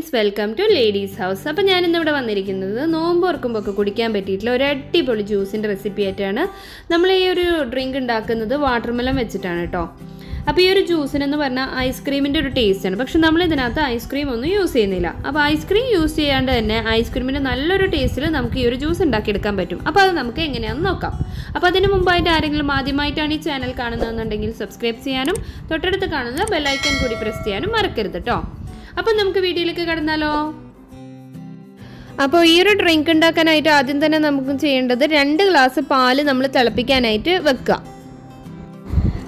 Friends, welcome to ladies house. അപ്പോൾ ഞാനിന്നിവിടെ വന്നിരിക്കുന്നത് നോമ്പ് ഓർക്കുമ്പോൾ കുടിക്കാൻ പറ്റിയിട്ടുള്ള ഒരു അടിപൊളി ജ്യൂസിൻ്റെ റെസിപ്പി ആയിട്ടാണ്. നമ്മൾ ഈ ഒരു ഡ്രിങ്ക് ഉണ്ടാക്കുന്നത് വാട്ടർമെലൺ വെച്ചിട്ടാണ് കേട്ടോ. അപ്പോൾ ഈ ഒരു ജ്യൂസിനെന്ന് പറഞ്ഞാൽ ഐസ്ക്രീമിൻ്റെ ഒരു ടേസ്റ്റാണ്. പക്ഷെ നമ്മൾ ഇതിനകത്ത് ഐസ്ക്രീം ഒന്നും യൂസ് ചെയ്യുന്നില്ല. അപ്പോൾ ഐസ്ക്രീം യൂസ് ചെയ്യാണ്ട് തന്നെ ഐസ്ക്രീമിൻ്റെ നല്ലൊരു ടേസ്റ്റിൽ നമുക്ക് ഈ ഒരു ജ്യൂസ് ഉണ്ടാക്കിയെടുക്കാൻ പറ്റും. അപ്പോൾ അത് നമുക്ക് എങ്ങനെയാണെന്ന് നോക്കാം. അപ്പോൾ അതിന് മുമ്പായിട്ട് ആരെങ്കിലും ആദ്യമായിട്ടാണ് ഈ ചാനൽ കാണുന്നതെന്നുണ്ടെങ്കിൽ സബ്സ്ക്രൈബ് ചെയ്യാനും തൊട്ടടുത്ത് കാണുന്ന ബെല്ലൈക്കൺ കൂടി പ്രസ് ചെയ്യാനും മറക്കരുത് കേട്ടോ. അപ്പോൾ നമുക്ക് വീഡിയോയിലേക്ക് കടന്നാലോ. അപ്പോൾ ഈ ഒരു ഡ്രിങ്ക് ഉണ്ടാക്കാനായിട്ട് ആദ്യം തന്നെ നമുക്ക് ചെയ്യേണ്ടത് 2 ഗ്ലാസ് പാല് നമ്മൾ തിളപ്പിക്കാനായിട്ട് വെക്കുക.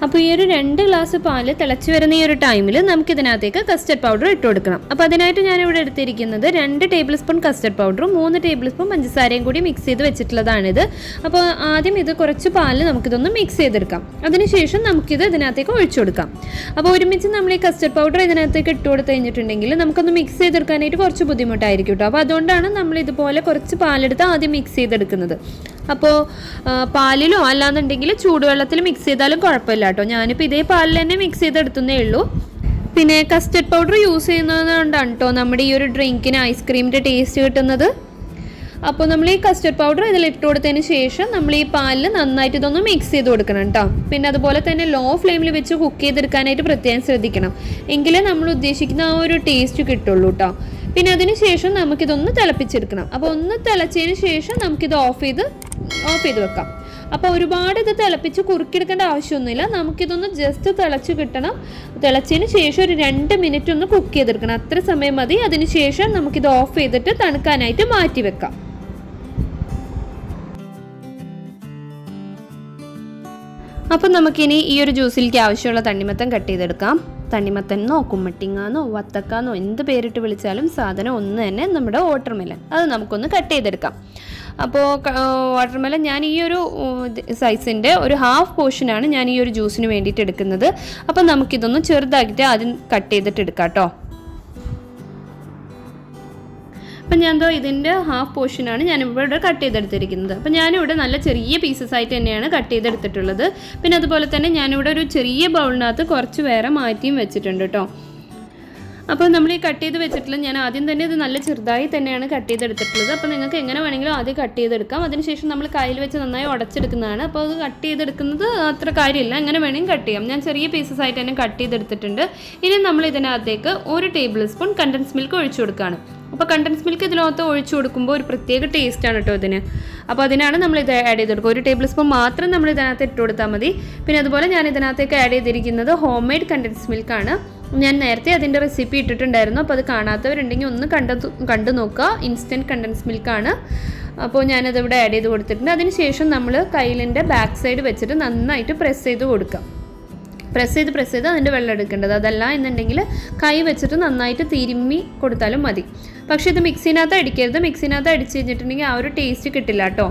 അപ്പോൾ ഈ ഒരു 2 ഗ്ലാസ് പാല് തിളച്ച് വരുന്ന ഈ ഒരു ടൈമിൽ നമുക്കിതിനകത്തേക്ക് കസ്റ്റർഡ് പൗഡർ ഇട്ട് കൊടുക്കണം. അപ്പോൾ അതിനായിട്ട് ഞാനിവിടെ എടുത്തിരിക്കുന്നത് 2 ടേബിൾ സ്പൂൺ കസ്റ്റർഡ് പൗഡറും 3 ടേബിൾ സ്പൂൺ പഞ്ചസാരയും കൂടി മിക്സ് ചെയ്ത് വെച്ചിട്ടുള്ളതാണിത്. അപ്പോൾ ആദ്യം ഇത് കുറച്ച് പാല് നമുക്കിതൊന്ന് മിക്സ് ചെയ്തെടുക്കാം. അതിനുശേഷം നമുക്കിത് ഇതിനകത്തേക്ക് ഒഴിച്ചു കൊടുക്കാം. അപ്പോൾ ഒരുമിച്ച് നമ്മൾ ഈ കസ്റ്റർഡ് പൗഡർ ഇതിനകത്തേക്ക് ഇട്ട് കൊടുത്ത് കഴിഞ്ഞിട്ടുണ്ടെങ്കിൽ നമുക്കൊന്ന് മിക്സ് ചെയ്തെടുക്കാനായിട്ട് കുറച്ച് ബുദ്ധിമുട്ടായിരിക്കും കേട്ടോ. അപ്പോൾ അതുകൊണ്ടാണ് നമ്മൾ ഇതുപോലെ കുറച്ച് പാലെടുത്ത് ആദ്യം മിക്സ് ചെയ്തെടുക്കുന്നത്. അപ്പോൾ പാലിലോ അല്ലാന്നുണ്ടെങ്കിൽ ചൂടുവെള്ളത്തിൽ മിക്സ് ചെയ്താലും കുഴപ്പമില്ല കേട്ടോ. ഞാനിപ്പോൾ ഇതേ പാലിൽ തന്നെ മിക്സ് ചെയ്തെടുത്തേ ഉള്ളൂ. പിന്നെ കസ്റ്റർഡ് പൗഡർ യൂസ് ചെയ്യുന്നത് കൊണ്ടാണ് കേട്ടോ നമ്മുടെ ഈ ഒരു ഡ്രിങ്കിന് ഐസ്ക്രീമിൻ്റെ ടേസ്റ്റ് കിട്ടുന്നത്. അപ്പോൾ നമ്മൾ ഈ കസ്റ്റർഡ് പൗഡർ ഇതിൽ ഇട്ട് കൊടുത്തതിന് ശേഷം നമ്മൾ ഈ പാലിൽ നന്നായിട്ട് ഇതൊന്ന് മിക്സ് ചെയ്ത് കൊടുക്കണം കേട്ടോ. പിന്നെ അതുപോലെ തന്നെ ലോ ഫ്ലെയിമിൽ വെച്ച് കുക്ക് ചെയ്തെടുക്കാനായിട്ട് പ്രത്യേകം ശ്രദ്ധിക്കണം. എങ്കിലേ നമ്മൾ ഉദ്ദേശിക്കുന്ന ആ ഒരു ടേസ്റ്റ് കിട്ടുള്ളൂ കേട്ടോ. പിന്നെ അതിന് ശേഷം നമുക്കിതൊന്ന് തിളപ്പിച്ചെടുക്കണം. അപ്പോൾ ഒന്ന് തിളച്ചതിന് ശേഷം നമുക്കിത് ഓഫ് ചെയ്ത് വെക്കാം. അപ്പോൾ ഒരുപാട് ഇത് തിളപ്പിച്ച് കുറുക്കിയെടുക്കേണ്ട ആവശ്യമൊന്നുമില്ല. നമുക്കിതൊന്ന് ജസ്റ്റ് തിളച്ച് കിട്ടണം. തിളച്ചതിന് ശേഷം ഒരു 2 മിനിറ്റ് ഒന്ന് കുക്ക് ചെയ്തെടുക്കണം. അത്ര സമയം മതി. അതിന് ശേഷം നമുക്കിത് ഓഫ് ചെയ്തിട്ട് തണുക്കാനായിട്ട് മാറ്റി വെക്കാം. അപ്പം നമുക്കിനി ഈ ഒരു ജ്യൂസിലേക്ക് ആവശ്യമുള്ള തണ്ണിമത്തൻ കട്ട് ചെയ്തെടുക്കാം. തണ്ണിമത്തനോ കുമ്മട്ടിങ്ങാന്നോ വത്തക്കാന്നോ എന്ത് പേരിട്ട് വിളിച്ചാലും സാധനം ഒന്ന് തന്നെ, നമ്മുടെ വാട്ടർമെലൺ. അത് നമുക്കൊന്ന് കട്ട് ചെയ്തെടുക്കാം. അപ്പോൾ വാട്ടർമെലൺ ഞാൻ ഈ ഒരു സൈസിൻ്റെ ഒരു ഹാഫ് പോർഷനാണ് ഞാൻ ഈ ഒരു ജ്യൂസിന് വേണ്ടിയിട്ട് എടുക്കുന്നത്. അപ്പോൾ നമുക്കിതൊന്ന് ചെറുതാക്കിയിട്ട് ആദ്യം കട്ട് ചെയ്തിട്ട് എടുക്കാം കേട്ടോ. അപ്പം ഞാൻ ഇതിൻ്റെ ഹാഫ് പോർഷനാണ് ഞാനിവിടെ കട്ട് ചെയ്തെടുത്തിരിക്കുന്നത്. അപ്പം ഞാനിവിടെ നല്ല ചെറിയ പീസസ് ആയിട്ട് തന്നെയാണ് കട്ട് ചെയ്തെടുത്തിട്ടുള്ളത്. പിന്നെ അതുപോലെ തന്നെ ഞാനിവിടെ ഒരു ചെറിയ ബൗളിനകത്ത് കുറച്ച് വേറെ മാറ്റിയും വെച്ചിട്ടുണ്ട് കേട്ടോ. അപ്പോൾ നമ്മൾ ഈ കട്ട് ചെയ്ത് വെച്ചിട്ടുള്ള ഞാൻ ആദ്യം തന്നെ ഇത് നല്ല ചെറുതായി തന്നെയാണ് കട്ട് ചെയ്തെടുത്തിട്ടുള്ളത്. അപ്പോൾ നിങ്ങൾക്ക് എങ്ങനെ വേണമെങ്കിലും ആദ്യം കട്ട് ചെയ്തെടുക്കാം. അതിനുശേഷം നമ്മൾ കയ്യിൽ വെച്ച് നന്നായി ഉടച്ചെടുക്കുന്നതാണ്. അപ്പോൾ അത് കട്ട് ചെയ്തെടുക്കുന്നത് അത്ര കാര്യമില്ല, എങ്ങനെ വേണമെങ്കിൽ കട്ട് ചെയ്യാം. ഞാൻ ചെറിയ പീസസ് ആയിട്ട് തന്നെ കട്ട് ചെയ്തെടുത്തിട്ടുണ്ട്. ഇനി നമ്മൾ ഇതിനകത്തേക്ക് 1 ടേബിൾ സ്പൂൺ കണ്ടൻസ് മിൽക്ക് ഒഴിച്ചു കൊടുക്കുകയാണ്. അപ്പോൾ കണ്ടൻസ് മിൽക്ക് ഇതിനകത്ത് ഒഴിച്ചു കൊടുക്കുമ്പോൾ ഒരു പ്രത്യേക ടേസ്റ്റാണ് കേട്ടോ ഇതിന്. അപ്പോൾ അതിനാണ് നമ്മൾ ഇത് ആഡ് ചെയ്ത് കൊടുക്കുക. 1 ടേബിൾ സ്പൂൺ മാത്രം നമ്മൾ ഇതിനകത്ത് ഇട്ട് കൊടുത്താൽ മതി. പിന്നെ അതുപോലെ ഞാൻ ഇതിനകത്തേക്ക് ആഡ് ചെയ്തിരിക്കുന്നത് ഹോം മെയ്ഡ് കണ്ടൻസ് മിൽക്കാണ്. ഞാൻ നേരത്തെ അതിൻ്റെ റെസിപ്പി ഇട്ടിട്ടുണ്ടായിരുന്നു. അപ്പോൾ അത് കാണാത്തവരുണ്ടെങ്കിൽ ഒന്ന് കണ്ടു നോക്കുക. ഇൻസ്റ്റൻറ്റ് കണ്ടൻസ് മിൽക്കാണ്. അപ്പോൾ ഞാനതിവിടെ ആഡ് ചെയ്ത് കൊടുത്തിട്ടുണ്ട്. അതിനുശേഷം നമ്മൾ കയ്യിലിൻ്റെ ബാക്ക് സൈഡ് വെച്ചിട്ട് നന്നായിട്ട് പ്രസ് ചെയ്ത് കൊടുക്കുക. പ്രസ് ചെയ്ത് അതിൻ്റെ വെള്ളം എടുക്കേണ്ടത്. അതല്ല എന്നുണ്ടെങ്കിൽ കൈ വെച്ചിട്ട് നന്നായിട്ട് തിരുമ്മി കൊടുത്താലും മതി. പക്ഷേ ഇത് മിക്സിനകത്ത് അടിക്കരുത്. മിക്സിനകത്ത് അടിച്ച് കഴിഞ്ഞിട്ടുണ്ടെങ്കിൽ ആ ഒരു ടേസ്റ്റ് കിട്ടില്ല കേട്ടോ.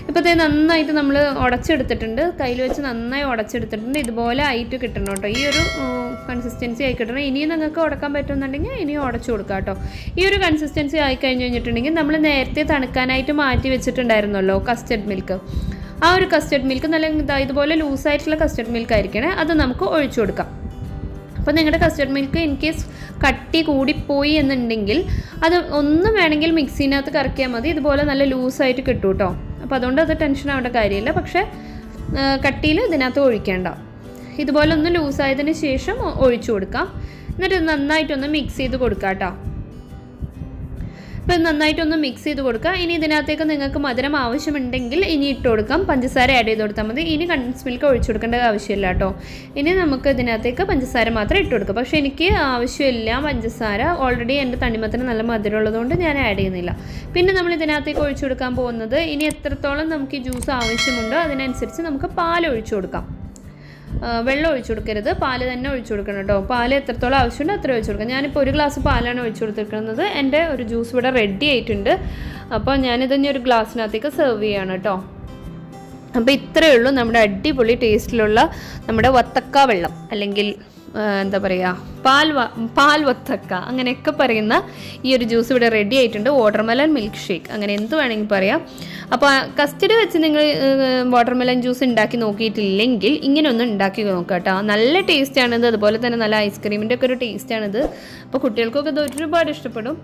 ഇപ്പോൾ ഇത് നന്നായിട്ട് നമ്മൾ ഉടച്ചെടുത്തിട്ടുണ്ട്. കയ്യിൽ വെച്ച് നന്നായി ഉടച്ചെടുത്തിട്ടുണ്ട്. ഇതുപോലെ ആയിട്ട് കിട്ടണം കേട്ടോ. ഈ ഒരു കൺസിസ്റ്റൻസി ആയി കിട്ടണം. ഇനിയും നിങ്ങൾക്ക് ഉടക്കാൻ പറ്റുന്നുണ്ടെങ്കിൽ ഇനിയും ഉടച്ചു കൊടുക്കാം കേട്ടോ. ഈ ഒരു കൺസിസ്റ്റൻസി ആയി കഴിഞ്ഞിട്ടുണ്ടെങ്കിൽ നമ്മൾ നേരത്തെ തണുക്കാനായിട്ട് മാറ്റി വെച്ചിട്ടുണ്ടായിരുന്നല്ലോ കസ്റ്റർഡ് മിൽക്ക്. ആ ഒരു കസ്റ്റർഡ് മിൽക്ക് നല്ല ഇതുപോലെ ലൂസായിട്ടുള്ള കസ്റ്റർഡ് മിൽക്ക് ആയിരിക്കണേ. അത് നമുക്ക് ഒഴിച്ചു കൊടുക്കാം. അപ്പോൾ നിങ്ങളുടെ കസ്റ്റർഡ് മിൽക്ക് ഇൻ കേസ് കട്ടി കൂടിപ്പോയി എന്നുണ്ടെങ്കിൽ അത് ഒന്നും വേണമെങ്കിൽ മിക്സിനകത്ത് കറക്കിയാൽ മതി. ഇതുപോലെ നല്ല ലൂസായിട്ട് കിട്ടും കേട്ടോ. അപ്പോൾ അതുകൊണ്ട് അത് ടെൻഷൻ ആവേണ്ട കാര്യമില്ല. പക്ഷേ കട്ടിയിൽ ഇതിനകത്ത് ഒഴിക്കേണ്ട. ഇതുപോലെ ഒന്ന് ലൂസായതിന് ശേഷം ഒഴിച്ചു കൊടുക്കാം. എന്നിട്ട് നന്നായിട്ടൊന്ന് മിക്സ് ചെയ്ത് കൊടുക്കാം കേട്ടോ. അപ്പോൾ നന്നായിട്ടൊന്ന് മിക്സ് ചെയ്ത് കൊടുക്കുക. ഇനി ഇതിനകത്തേക്ക് നിങ്ങൾക്ക് മധുരം ആവശ്യമുണ്ടെങ്കിൽ ഇനി ഇട്ട് കൊടുക്കാം. പഞ്ചസാര ആഡ് ചെയ്ത് കൊടുത്താൽ മതി. ഇനി കണ്ടൻസ് മിൽക്ക് ഒഴിച്ചു കൊടുക്കേണ്ട ആവശ്യമില്ല കേട്ടോ. ഇനി നമുക്ക് ഇതിനകത്തേക്ക് പഞ്ചസാര മാത്രം ഇട്ട് കൊടുക്കാം. പക്ഷേ എനിക്ക് ആവശ്യമില്ല പഞ്ചസാര. ഓൾറെഡി എൻ്റെ തണ്ണിമത്തന് നല്ല മധുരം ഉള്ളതുകൊണ്ട് ഞാൻ ആഡ് ചെയ്യുന്നില്ല. പിന്നെ നമ്മൾ ഇതിനകത്തേക്ക് ഒഴിച്ചു കൊടുക്കാൻ പോകുന്നത് ഇനി എത്രത്തോളം നമുക്ക് ഈ ജ്യൂസ് ആവശ്യമുണ്ടോ അതിനനുസരിച്ച് നമുക്ക് പാൽ ഒഴിച്ചു കൊടുക്കാം. വെള്ളം ഒഴിച്ചു കൊടുക്കരുത്, പാല് തന്നെ ഒഴിച്ചു കൊടുക്കണം കേട്ടോ. പാല് എത്രത്തോളം ആവശ്യമുണ്ടോ അത്ര ഒഴിച്ചു കൊടുക്കാം. ഞാനിപ്പോൾ 1 ഗ്ലാസ് പാലാണ് ഒഴിച്ചു കൊടുത്തിരിക്കുന്നത്. എൻ്റെ ഒരു ജ്യൂസ് ഇവിടെ റെഡി ആയിട്ടുണ്ട്. അപ്പോൾ ഞാനിതന്നെ ഒരു ഗ്ലാസ്സിനകത്തേക്ക് സെർവ് ചെയ്യാണ് കേട്ടോ. അപ്പോൾ ഇത്രയേ ഉള്ളൂ നമ്മുടെ അടിപൊളി ടേസ്റ്റിലുള്ള നമ്മുടെ വത്തക്ക വെള്ളം അല്ലെങ്കിൽ എന്താ പറയുക പാൽ വത്തക്ക അങ്ങനെയൊക്കെ പറയുന്ന ഈ ഒരു ജ്യൂസ് ഇവിടെ റെഡി ആയിട്ടുണ്ട്. വാട്ടർമെലൺ മിൽക്ക് ഷേക്ക് അങ്ങനെ എന്ത് വേണമെങ്കിൽ പറയാം. അപ്പോൾ കസ്റ്റഡ് വെച്ച് നിങ്ങൾ വാട്ടർമെലൺ ജ്യൂസ് ഉണ്ടാക്കി നോക്കിയിട്ടില്ലെങ്കിൽ ഇങ്ങനെ ഒന്ന് ഉണ്ടാക്കി നോക്കുക കേട്ടോ. നല്ല ടേസ്റ്റാണിത്, അതുപോലെ തന്നെ നല്ല ഐസ്ക്രീമിൻ്റെ ഒക്കെ ഒരു ടേസ്റ്റാണിത്. അപ്പോൾ കുട്ടികൾക്കൊക്കെ ഇത് ഒരുപാട് ഇഷ്ടപ്പെടും.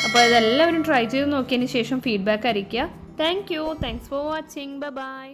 അപ്പോൾ ഇതെല്ലാവരും ട്രൈ ചെയ്ത് നോക്കിയതിന് ശേഷം ഫീഡ്ബാക്ക് അറിയിക്കുക. Thanks for watching. ബൈ.